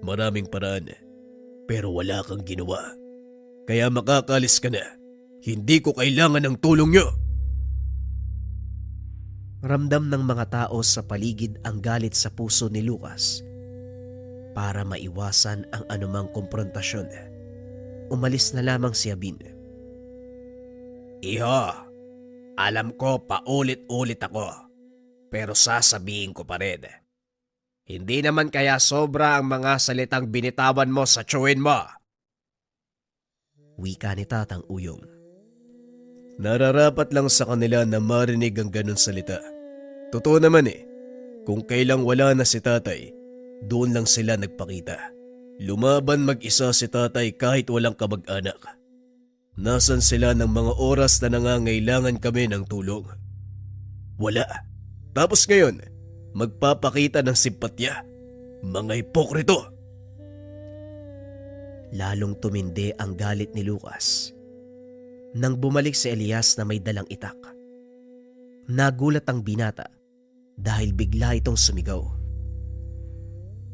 A: maraming paraan. Pero wala kang ginawa. Kaya makakalis ka na. Hindi ko kailangan ng tulong niyo.
B: ramdam ng mga tao sa paligid ang galit sa puso ni Lucas. Para maiwasan ang anumang komprontasyon, umalis na lamang si Abin.
C: Iho, alam ko paulit-ulit ako. Pero sasabihin ko pa rin. Hindi naman kaya sobra ang mga salitang binitawan mo sa tsuhin mo.
B: Wika ni Tatang Uyong.
A: Nararapat lang sa kanila na marinig ang ganun salita. Totoo naman kung kailang wala na si tatay, doon lang sila nagpakita. Lumaban mag-isa si tatay kahit walang kamag-anak. Nasan sila ng mga oras na nangangailangan kami ng tulong? Wala. Tapos ngayon, magpapakita ng simpatya. Mga hipokrito!
B: Lalong tumindi ang galit ni Lucas. Nang bumalik si Elias na may dalang itak, nagulat ang binata dahil bigla itong sumigaw.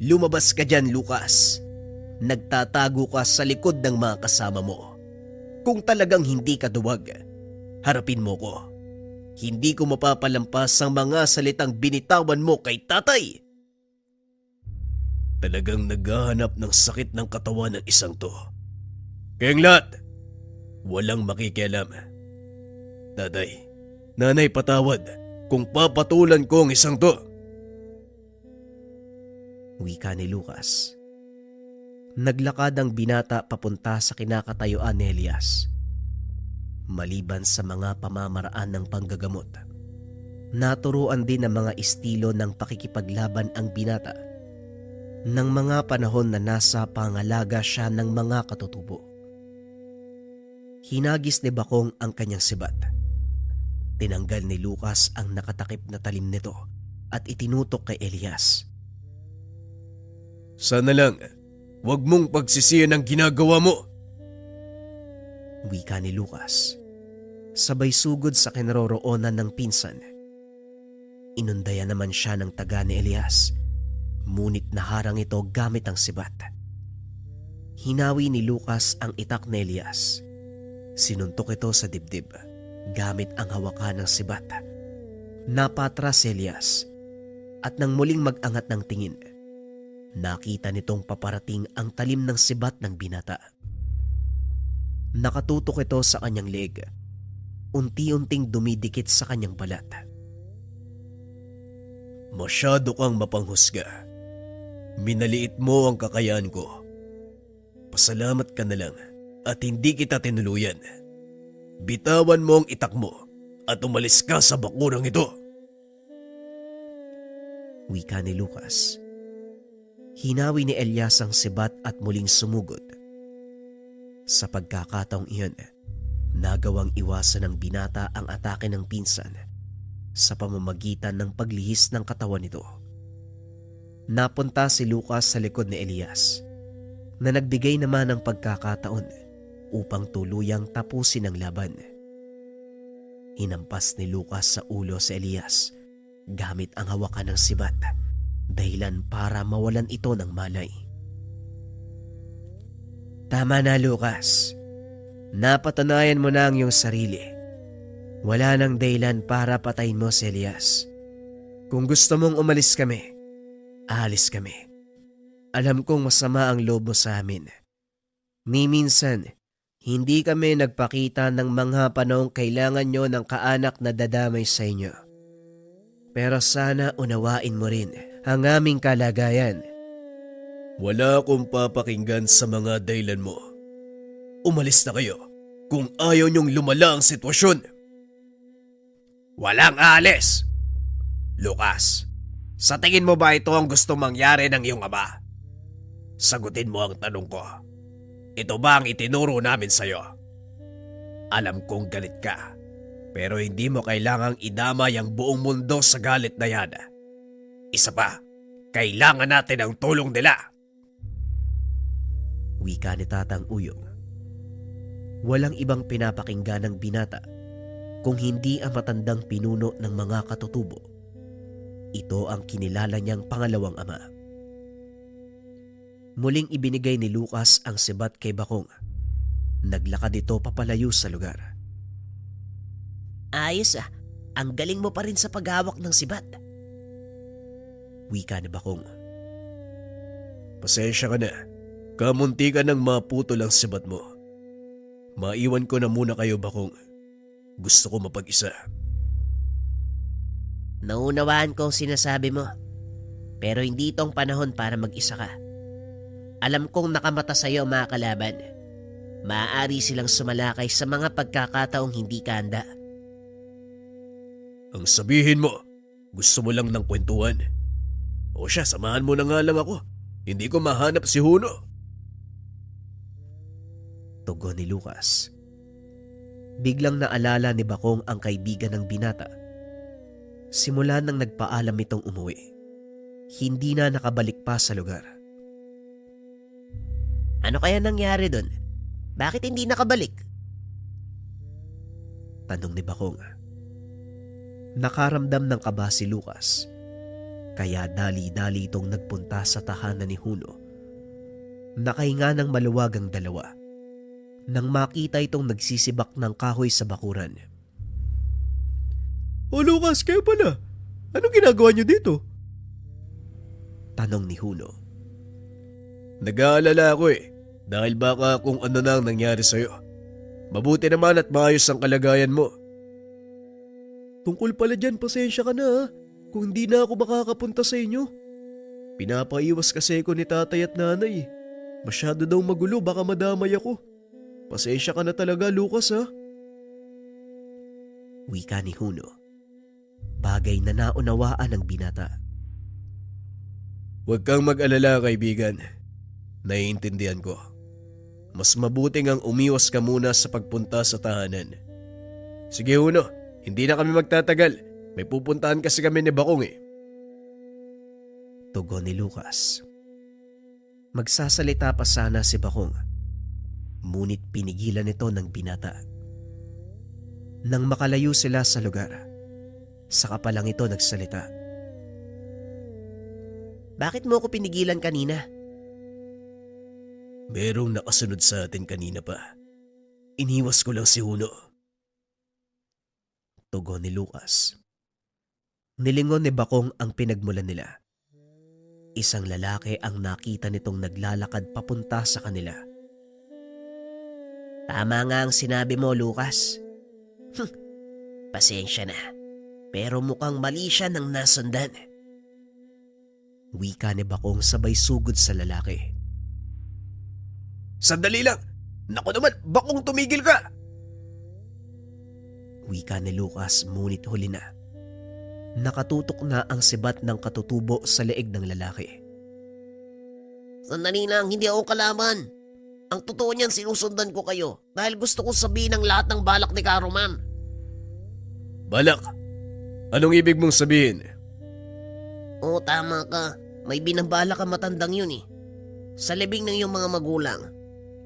C: Lumabas ka dyan, Lucas. Nagtatago ka sa likod ng mga kasama mo. Kung talagang hindi ka duwag, harapin mo ko. Hindi ko mapapalampas ang mga salitang binitawan mo kay tatay.
A: Talagang naghahanap ng sakit ng katawan ng isang to. Kayang lahat, walang makikialam. Tatay, nanay, patawad kung papatulan ko ang isang to.
B: Wika ni Lucas. Naglakad ang binata papunta sa kinakatayuan ni Elias. Maliban sa mga pamamaraan ng panggagamot, naturuan din ng mga estilo ng pakikipaglaban ang binata ng mga panahon na nasa pangalaga siya ng mga katutubo. Hinagis ni Bakong ang kanyang sibat. Tinanggal ni Lucas ang nakatakip na talim nito at itinutok kay Elias.
A: Sana lang, wag mong pagsisiyan ang ginagawa mo.
B: Wika ni Lucas. Sabay sugod sa kinaroroonan ng pinsan. Inundayan naman siya ng taga ni Elias, ngunit naharang ito gamit ang sibat. Hinawi ni Lucas ang itak ni Elias. Sinuntok ito sa dibdib. Gamit ang hawakan ng sibat, napatras si Elias at nang muling mag-angat ng tingin, nakita nitong paparating ang talim ng sibat ng binata. Nakatutok ito sa kanyang leeg, unti-unting dumidikit sa kanyang balat.
A: Masyado kang mapanghusga. Minaliit mo ang kakayahan ko. Pasalamat ka na lang at hindi kita tinuluyan. Bitawan mo ang itak mo at umalis ka sa bakurang ito.
B: Wika ni Lucas. Hinawi ni Elias ang sibat at muling sumugod. Sa pagkakataong iyon, nagawang iwasan ng binata ang atake ng pinsan sa pamamagitan ng paglihis ng katawan nito. Napunta si Lucas sa likod ni Elias na nagbigay naman ng pagkakataon upang tuluyang tapusin ang laban. Hinampas ni Lucas sa ulo si Elias gamit ang hawakan ng sibat, dahilan para mawalan ito ng malay. Tama na, Lucas. Napatunayan mo na ang iyong sarili. Wala nang dahilan para patayin mo si Elias. Kung gusto mong umalis kami, aalis kami. Alam kong masama ang loob mo sa amin. Ni minsan, hindi kami nagpakita ng mga panahong kailangan nyo ng kaanak na dadamay sa inyo. Pero sana unawain mo rin ang aming kalagayan.
A: Wala akong papakinggan sa mga dahilan mo. Umalis na kayo kung ayaw niyong lumala ang sitwasyon.
C: Walang alis! Lucas, sa tingin mo ba ito ang gusto mangyari ng iyong ama? Sagutin mo ang tanong ko. Ito ba ang itinuro namin sa'yo? Alam kong galit ka, pero hindi mo kailangang idamay ang buong mundo sa galit na yan. Isa pa, kailangan natin ang tulong nila.
B: Wika ni Tatang Uyong. Walang ibang pinapakinggan ng binata kung hindi ang matandang pinuno ng mga katutubo. Ito ang kinilala niyang pangalawang ama. Muling ibinigay ni Lucas ang sibat kay Bakong. Naglakad ito papalayo sa lugar.
D: Ayos ang galing mo pa rin sa paghawak ng sibat.
B: Wika ni Bakong.
A: Pasensya ka na. Kamunti ka nang maputo lang sibat mo. Maiwan ko na muna kayo, Bakong. Gusto ko mapag-isa.
D: Naunawaan ko ang sinasabi mo. Pero hindi itong panahon para mag-isa ka. Alam kong nakamata sa'yo ang mga kalaban. Maaari silang sumalakay sa mga pagkakataong hindi ka handa.
A: Ang sabihin mo, gusto mo lang ng kwentuhan. O siya, samahan mo na nga lang ako. Hindi ko mahanap si Huno.
B: Tugon ni Lucas. Biglang naalala ni Bakong ang kaibigan ng binata. Simula nang nagpaalam itong umuwi, hindi na nakabalik pa sa lugar.
D: Ano kaya nangyari doon? Bakit hindi nakabalik?
B: Tanong ni Bakong. Nakaramdam ng kaba si Lucas, kaya dali-dali itong nagpunta sa tahanan ni Huno. Nakahinga ng maluwag ang dalawa nang makita itong nagsisibak ng kahoy sa bakuran.
A: O Lucas, kayo pala. Anong ginagawa niyo dito?
B: Tanong ni Huno.
A: Nag-aalala ako dahil baka kung ano na ang nangyari sa'yo. Mabuti naman at maayos ang kalagayan mo. Tungkol pala dyan, pasensya ka na kung hindi na ako makakapunta sa inyo. Pinapaiwas kasi ko ni tatay at nanay. Masyado daw magulo, baka madamay ako. Pasensya ka na talaga, Lucas
B: Wika ni Huno. Bagay na naunawaan ng binata.
A: Huwag kang mag-alala, kaibigan. Naiintindihan ko. Mas mabuting ang umiwas ka muna sa pagpunta sa tahanan. Sige, Huno, hindi na kami magtatagal. May pupuntahan kasi kami ni Bakong
B: Tugon ni Lucas. Magsasalita pa sana si Bakong, ngunit pinigilan ito ng binata. Nang makalayo sila sa lugar, saka pa lang ito nagsalita.
D: Bakit mo ako pinigilan kanina?
A: Merong nakasunod sa atin kanina pa. Iniwas ko lang si Huno.
B: Tugon ni Lucas. Nilingon ni Bakong ang pinagmulan nila. Isang lalaki ang nakita nitong naglalakad papunta sa kanila.
D: Tama nga ang sinabi mo, Lucas. Pasensya na. Pero mukhang mali siya ng nasundan.
B: Wika ni Bakong sabay sugod sa lalaki.
C: Sandali lang! Naku naman, Bakong tumigil ka!
B: Wika ni Lucas ngunit huli na. Nakatutok na ang sibat ng katutubo sa leeg ng lalaki.
D: Sandali lang, hindi ako kalaban. Ang totoo niyan, sinusundan ko kayo dahil gusto kong sabihin ang lahat ng balak ni Karuman.
C: Balak? Anong ibig mong sabihin?
D: Oo, tama ka. May binabala ka matandang yun eh. Sa libing ng iyong mga magulang,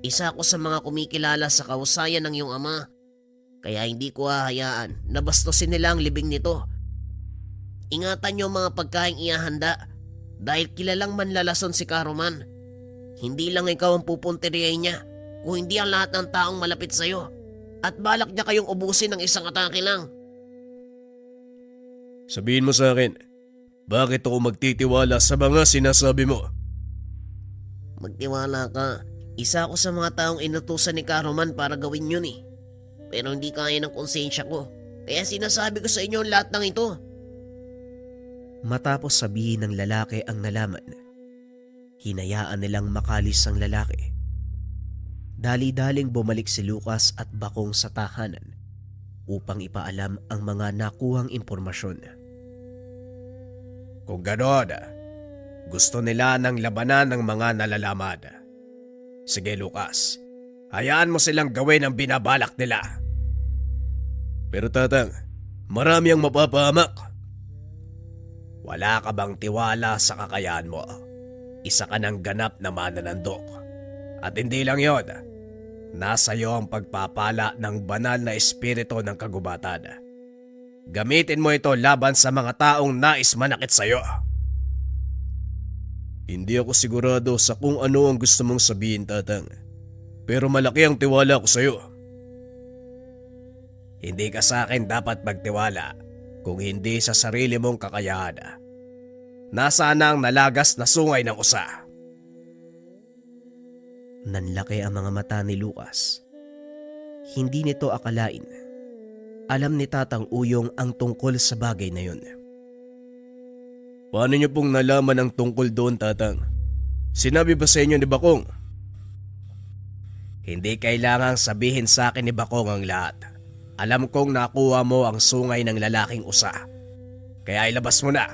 D: isa ako sa mga kumikilala sa kahusayan ng iyong ama. Kaya hindi ko hahayaan na bastusin nila ang libing nito. Ingatan niyo ang mga pagkaing iahanda dahil kilalang manlalason si Karuman. Hindi lang ikaw ang pupunteriyahin niya, kung hindi ang lahat ng taong malapit sa'yo. At balak niya kayong ubusin ng isang atake lang.
C: Sabihin mo sa akin, bakit ako magtitiwala sa mga sinasabi mo?
D: Magtiwala ka. Isa ako sa mga taong inutusan ni Karuman para gawin yun eh. Pero hindi kaya ng konsensya ko. Kaya sinasabi ko sa inyo ang lahat ng ito.
B: Matapos sabihin ng lalaki ang nalaman, hinayaan nilang makalis ang lalaki. Dali-daling bumalik si Lucas at Bakong sa tahanan upang ipaalam ang mga nakuhang impormasyon.
C: Kung ganon, gusto nila ng labanan ng mga nalalaman. Sige Lucas, hayaan mo silang gawin ang binabalak nila. Pero tatang, marami ang mapapahamak. Wala ka bang tiwala sa kakayahan mo? Isa ka ng ganap na mananandok. At hindi lang yon, nasa iyo ang pagpapala ng banal na espiritu ng kagubatan. Gamitin mo ito laban sa mga taong nais manakit sa iyo. Hindi ako sigurado sa kung ano ang gusto mong sabihin, tatang. Pero malaki ang tiwala ko sa iyo. Hindi ka sa akin dapat magtiwala kung hindi sa sarili mong kakayahan. Nasaan na ang nalagas na sungay ng usa?
B: Nanlaki ang mga mata ni Lucas. Hindi nito akalain. Alam ni Tatang Uyong ang tungkol sa bagay na yun.
C: Paano niyo pong nalaman ang tungkol doon, tatang? Sinabi ba sa inyo ni Bakong? Hindi kailangang sabihin sa akin ni Bakong ang lahat. Alam kong nakuha mo ang sungay ng lalaking usa. Kaya ilabas mo na.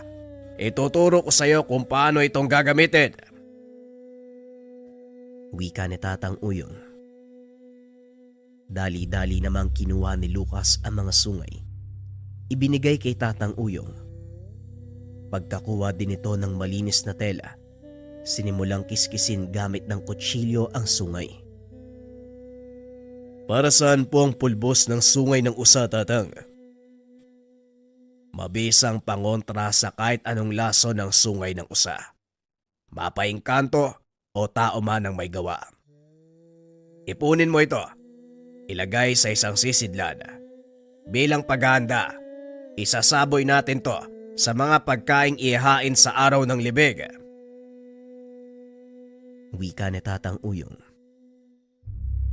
C: Ituturo ko sa iyo kung paano itong gagamitin.
B: Wika ni Tatang Uyong. Dali-dali namang kinuha ni Lucas ang mga sungay. Ibinigay kay Tatang Uyong. Pagkakuha din ito ng malinis na tela, sinimulang kiskisin gamit ng kutsilyo ang sungay.
C: Para saan po ang pulbos ng sungay ng usa, tatang? Mabisang pangontra sa kahit anong laso ng sungay ng usa. Mapaingkanto o tao man ang may gawa. Ipunin mo ito. Ilagay sa isang sisidlan. Bilang paghahanda, isasaboy natin to sa mga pagkaing ihahain sa araw ng libig.
B: Wika ni Tatang Uyong.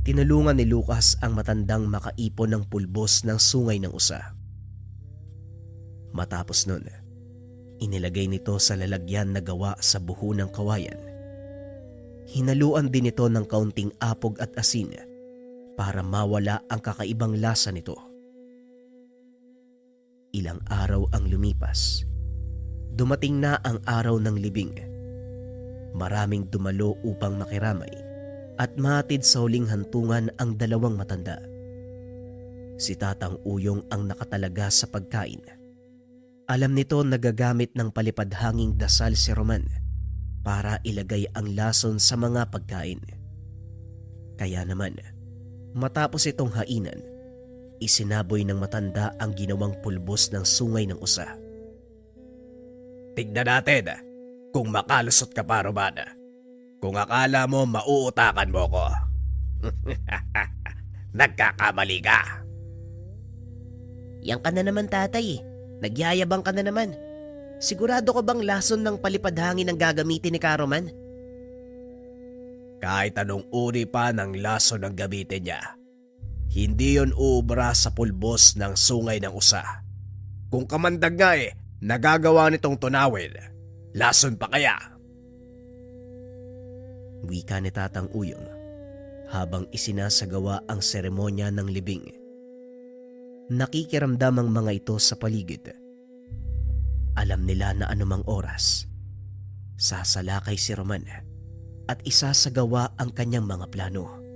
B: Tinulungan ni Lucas ang matandang makaipon ng pulbos ng sungay ng usa. Matapos nun, inilagay nito sa lalagyan na gawa sa buho ng kawayan. Hinaluan din ito ng kaunting apog at asin para mawala ang kakaibang lasa nito. Ilang araw ang lumipas. Dumating na ang araw ng libing. Maraming dumalo upang makiramay at mahatid sa huling hantungan ang dalawang matanda. Si Tatang Uyong ang nakatalaga sa pagkain. Alam nito nagagamit ng palipadhanging dasal si Roman para ilagay ang lason sa mga pagkain. Kaya naman, matapos itong hainan, isinaboy ng matanda ang ginawang pulbos ng sungay ng usa.
C: Tignan natin kung makalusot ka pa, Roman. Kung akala mo mauutakan mo ko. Nagkakamali ka.
D: Yan ka na naman tatay. Nagyayabang ka na naman. Sigurado ko bang lason ng palipad hangin ang gagamitin ni Karoman?
C: Kahit anong uri pa ng lason ang gamitin niya, hindi yon uubra sa pulbos ng sungay ng usa. Kung kamandag nga nagagawa nitong tunawin, lason pa kaya?
B: Wika ni Tatang Uyong habang isinasagawa ang seremonya ng libing. Nakikiramdam ang mga ito sa paligid. Alam nila na anumang oras, sasalakay si Roman at isasagawa ang kanyang mga plano.